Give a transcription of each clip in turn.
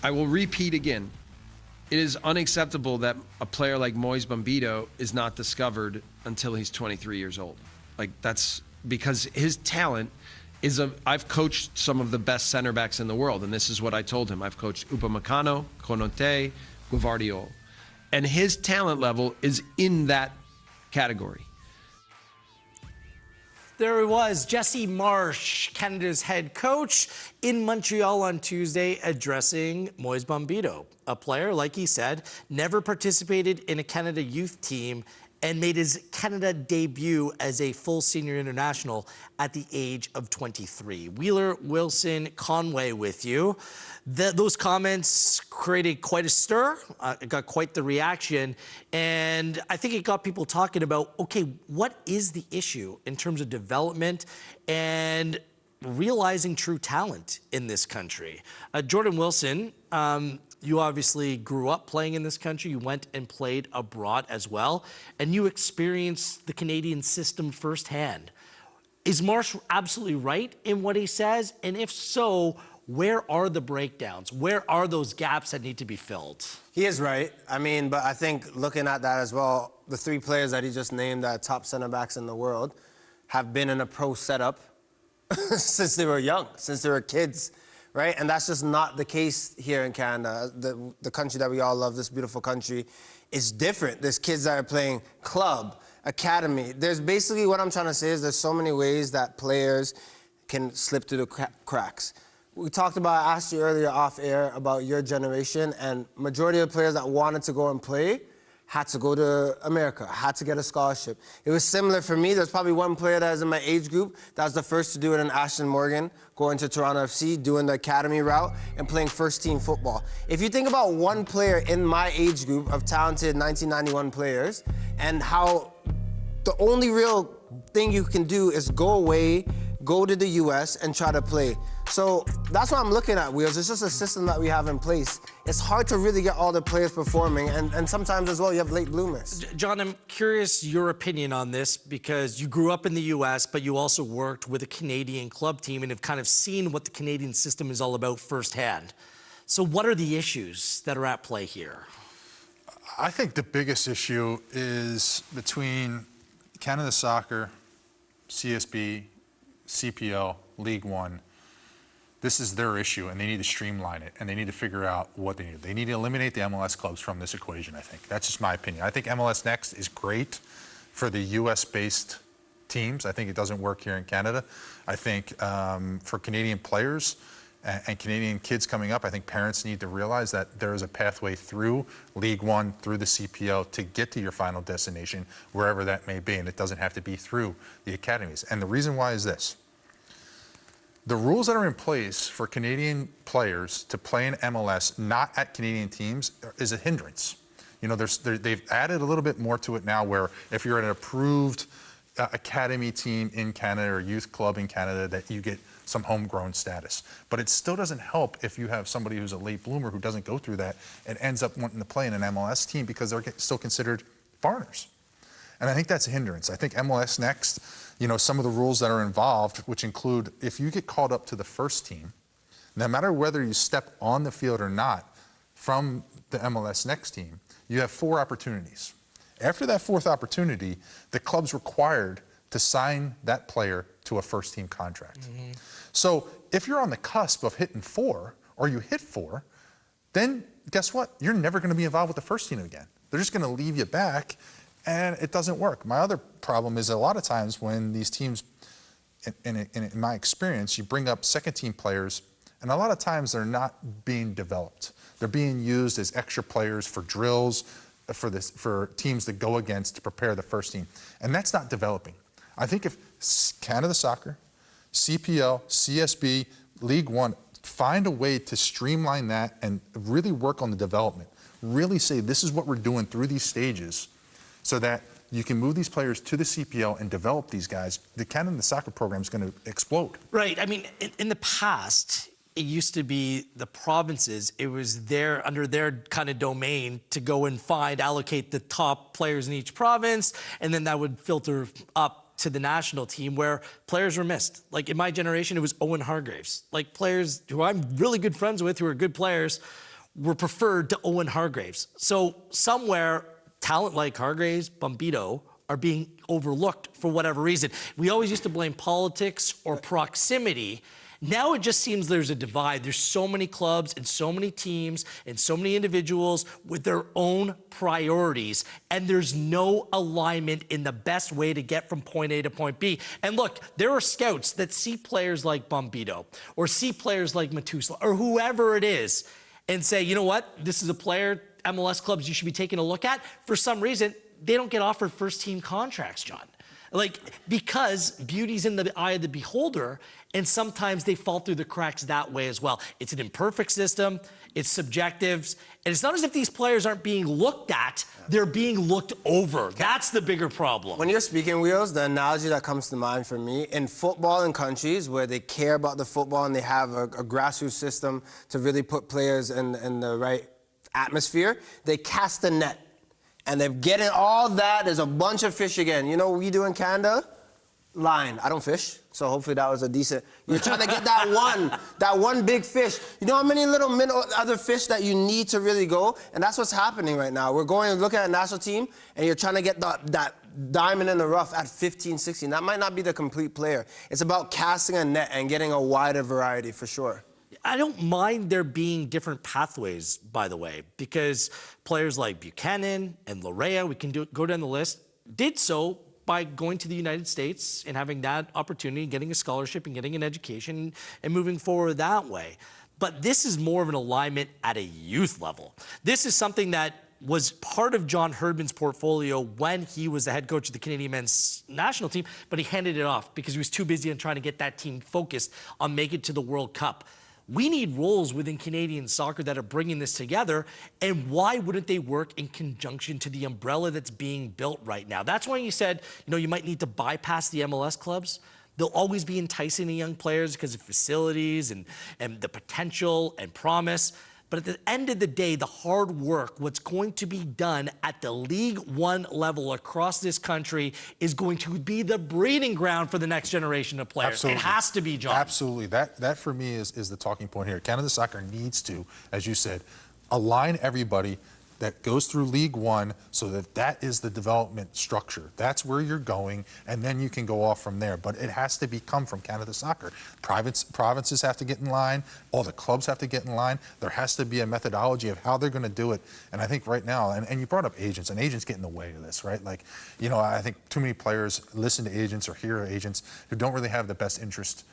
I will repeat again. It is unacceptable that a player like Moise Bombito is not discovered until he's 23 years old. Like, that's because his talent is I've coached some of the best center backs in the world, and this is what I told him. I've coached Upamecano, Konaté, Gvardiol. And his talent level is in that category. There he was, Jesse Marsch, Canada's head coach, in Montreal on Tuesday addressing Moise Bombito, a player, like he said, never participated in a Canada youth team and made his Canada debut as a full senior international at the age of 23. Wheeler, Wilson, Conway with you. Those comments created quite a stir. It got quite the reaction. And I think it got people talking about, okay, what is the issue in terms of development and realizing true talent in this country? Jordan Wilson, you obviously grew up playing in this country. You went and played abroad as well, and you experienced the Canadian system firsthand. Is Marsh absolutely right in what he says? And if so, where are the breakdowns? Where are those gaps that need to be filled? He is right. I mean, but I think looking at that as well, the three players that he just named that top center backs in the world have been in a pro setup since they were young, since they were kids. Right? And that's just not the case here in Canada. The country that we all love, this beautiful country, is different. There's kids that are playing club, academy. There's basically, what I'm trying to say is there's so many ways that players can slip through the cracks. We talked about, I asked you earlier off air about your generation, and majority of the players that wanted to go and play had to go to America, had to get a scholarship. It was similar for me. There's probably one player that was in my age group that was the first to do it in Ashton Morgan, going to Toronto FC, doing the academy route, and playing first-team football. If you think about one player in my age group of talented 1991 players, and how the only real thing you can do is go away, go to the US, and try to play. So that's what I'm looking at, Wheels. It's just a system that we have in place. It's hard to really get all the players performing, and sometimes as well you have late bloomers. John, I'm curious your opinion on this, because you grew up in the US, but you also worked with a Canadian club team and have kind of seen what the Canadian system is all about firsthand. So what are the issues that are at play here? I think the biggest issue is between Canada Soccer, CSB, CPL, League One. This is their issue, and they need to streamline it, and they need to figure out what they need. They need to eliminate the MLS clubs from this equation, I think. That's just my opinion. I think MLS Next is great for the US-based teams. I think it doesn't work here in Canada. I think for Canadian players and Canadian kids coming up, I think parents need to realize that there is a pathway through League One, through the CPL, to get to your final destination, wherever that may be, and it doesn't have to be through the academies. And the reason why is this. The rules that are in place for Canadian players to play in MLS, not at Canadian teams, is a hindrance. You know, they've added a little bit more to it now, where if you're an approved academy team in Canada or youth club in Canada, that you get some homegrown status. But it still doesn't help if you have somebody who's a late bloomer who doesn't go through that and ends up wanting to play in an MLS team because they're still considered foreigners. And I think that's a hindrance. I think MLS Next, you know, some of the rules that are involved, which include if you get called up to the first team, no matter whether you step on the field or not from the MLS Next team, you have 4 opportunities. After that 4th opportunity, the club's required to sign that player to a first team contract. Mm-hmm. So if you're on the cusp of hitting 4, or you hit 4, then guess what? You're never going to be involved with the first team again. They're just going to leave you back, and it doesn't work. My other problem is a lot of times when these teams, in my experience, you bring up second team players, and a lot of times they're not being developed. They're being used as extra players for drills, for teams that go against to prepare the first team. And that's not developing. I think if Canada Soccer, CPL, CSB, League One, find a way to streamline that and really work on the development, really say this is what we're doing through these stages so that you can move these players to the CPL and develop these guys, the Canada Soccer program is going to explode. Right. I mean, in the past, it used to be the provinces, it was under their kind of domain to go and allocate the top players in each province, and then that would filter up to the national team where players were missed. Like in my generation, it was Owen Hargreaves. Like players who I'm really good friends with, who are good players, were preferred to Owen Hargreaves. So somewhere, talent like Hargreaves, Bombito, are being overlooked for whatever reason. We always used to blame politics or proximity. Now it just seems there's a divide. There's so many clubs and so many teams and so many individuals with their own priorities, and there's no alignment in the best way to get from point A to point B. And look, there are scouts that see players like Bombito or see players like Matusla or whoever it is and say, you know what, this is a player, MLS clubs you should be taking a look at. For some reason, they don't get offered first-team contracts, John. Like, because beauty's in the eye of the beholder, and sometimes they fall through the cracks that way as well. It's an imperfect system, it's subjective, and it's not as if these players aren't being looked at, they're being looked over. That's the bigger problem. When you're speaking, Wheels, the analogy that comes to mind for me, in football in countries where they care about the football and they have a grassroots system to really put players in the right atmosphere, they cast a net. And they're getting all that. There's a bunch of fish again. You know what we do in Canada? Line. I don't fish, so hopefully that was a decent. You're trying to get that one big fish. You know how many little other fish that you need to really go? And that's what's happening right now. We're going and looking at a national team, and you're trying to get that diamond in the rough at 15, 16. That might not be the complete player. It's about casting a net and getting a wider variety for sure. I don't mind there being different pathways, by the way, because players like Buchanan and Larea, we can go down the list, did so by going to the United States and having that opportunity, getting a scholarship and getting an education and moving forward that way. But this is more of an alignment at a youth level. This is something that was part of John Herdman's portfolio when he was the head coach of the Canadian men's national team, but he handed it off because he was too busy on trying to get that team focused on making it to the World Cup. We need roles within Canadian soccer that are bringing this together, and why wouldn't they work in conjunction to the umbrella that's being built right now? That's why you said, you know, you might need to bypass the MLS clubs. They'll always be enticing the young players because of facilities and the potential and promise. But at the end of the day, the hard work, what's going to be done at the League One level across this country is going to be the breeding ground for the next generation of players. Absolutely. It has to be, John. Absolutely. That for me is the talking point here. Canada Soccer needs to, as you said, align everybody that goes through League One so that is the development structure. That's where you're going, and then you can go off from there. But it has to come from Canada Soccer. Provinces have to get in line. All the clubs have to get in line. There has to be a methodology of how they're going to do it. And I think right now, and you brought up agents, and agents get in the way of this, right? Like, you know, I think too many players listen to agents or hear agents who don't really have the best interest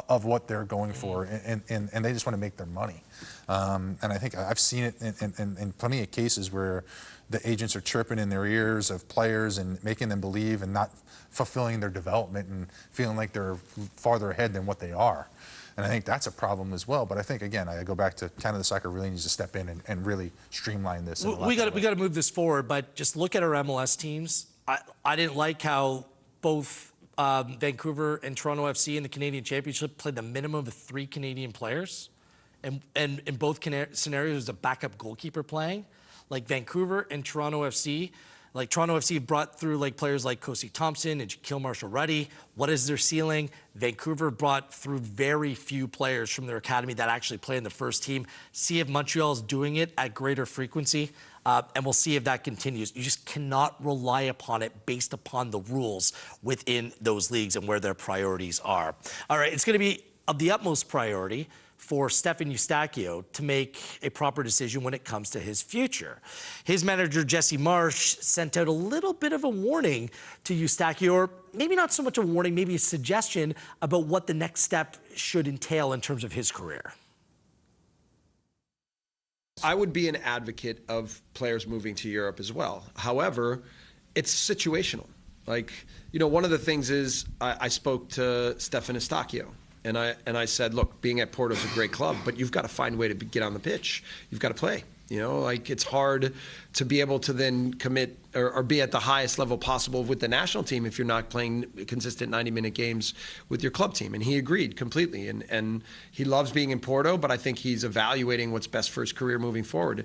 of what they're going for, and they just want to make their money. And I think I've seen it in plenty of cases where the agents are chirping in their ears of players and making them believe and not fulfilling their development and feeling like they're farther ahead than what they are. And I think that's a problem as well. But I think, again, I go back to Canada Soccer really needs to step in and really streamline this. We got to move this forward, but just look at our MLS teams. I didn't like how both Vancouver and Toronto FC in the Canadian Championship played the minimum of 3 Canadian players. And in both scenarios, there's a backup goalkeeper playing. Like Vancouver and Toronto FC, like Toronto FC brought through like players like Kosi Thompson and Shaquille Marshall-Ruddy. What is their ceiling? Vancouver brought through very few players from their academy that actually play in the first team. See if Montreal is doing it at greater frequency. And we'll see if that continues. You just cannot rely upon it based upon the rules within those leagues and where their priorities are. All right, it's going to be of the utmost priority for Stefan Eustaquio to make a proper decision when it comes to his future. His manager, Jesse Marsh, sent out a little bit of a warning to Eustaquio, or maybe not so much a warning, maybe a suggestion about what the next step should entail in terms of his career. I would be an advocate of players moving to Europe as well. However, it's situational. Like, you know, one of the things is I spoke to Stefan Eustaquio, and I said, look, being at Porto is a great club, but you've got to find a way to get on the pitch. You've got to play. You know, like, it's hard to be able to then commit or be at the highest level possible with the national team if you're not playing consistent 90-minute games with your club team. And he agreed completely. And he loves being in Porto, but I think he's evaluating what's best for his career moving forward.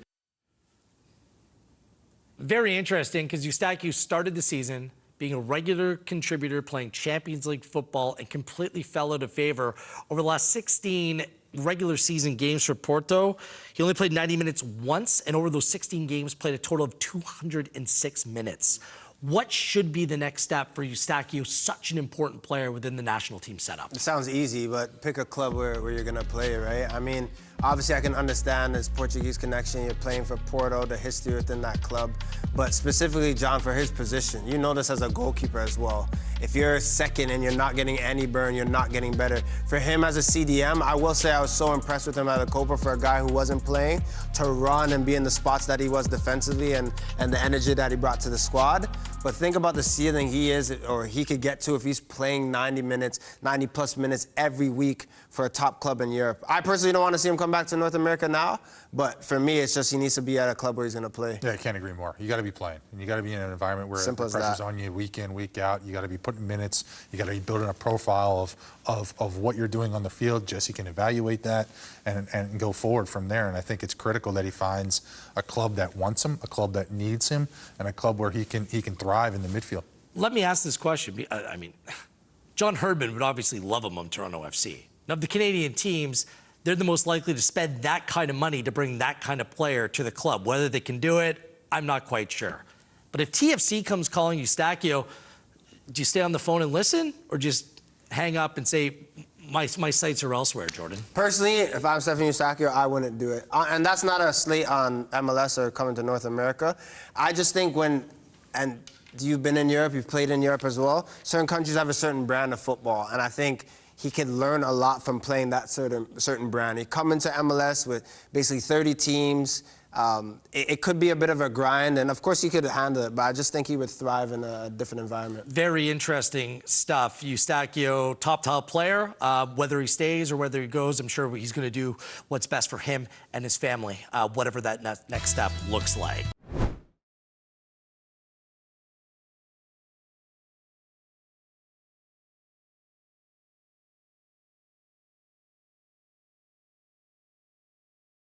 Very interesting, because Eustaquio started the season being a regular contributor, playing Champions League football, and completely fell out of favor over the last 16 regular season games for Porto. He only played 90 minutes once, and over those 16 games, played a total of 206 minutes. What should be the next step for Eustaquio, such an important player within the national team setup? It sounds easy, but pick a club where you're going to play, right? I mean, obviously I can understand his Portuguese connection. You're playing for Porto, the history within that club. But specifically, John, for his position, you know this as a goalkeeper as well. If you're second and you're not getting any burn, you're not getting better. For him as a CDM, I will say I was so impressed with him at the Copa for a guy who wasn't playing to run and be in the spots that he was defensively and the energy that he brought to the squad. But think about the ceiling he is, or he could get to if he's playing 90 minutes, 90 plus minutes every week for a top club in Europe. I personally don't want to see him come back to North America now, but for me, it's just he needs to be at a club where he's going to play. Yeah, I can't agree more. You got to be playing, and you got to be in an environment where the pressure's on you week in, week out. You got to be putting minutes. You got to be building a profile of what you're doing on the field. Jesse can evaluate that and go forward from there. And I think it's critical that he finds a club that wants him, a club that needs him, and a club where he can thrive in the midfield. Let me ask this question. I mean, John Herdman would obviously love him on Toronto FC. Now, of the Canadian teams, they're the most likely to spend that kind of money to bring that kind of player to the club. Whether they can do it, I'm not quite sure. But if TFC comes calling Eustaquio, do you stay on the phone and listen, or just hang up and say, my sights are elsewhere, Jordan? Personally, if I'm Stephen Eustaquio, I wouldn't do it. And that's not a slate on MLS or coming to North America. I just think and you've been in Europe, you've played in Europe as well, certain countries have a certain brand of football, and I think he can learn a lot from playing that certain brand. He come into MLS with basically 30 teams. It could be a bit of a grind, and of course he could handle it, but I just think he would thrive in a different environment. Very interesting stuff. Eustaquio, top player. Whether he stays or whether he goes, I'm sure he's going to do what's best for him and his family, whatever that next step looks like.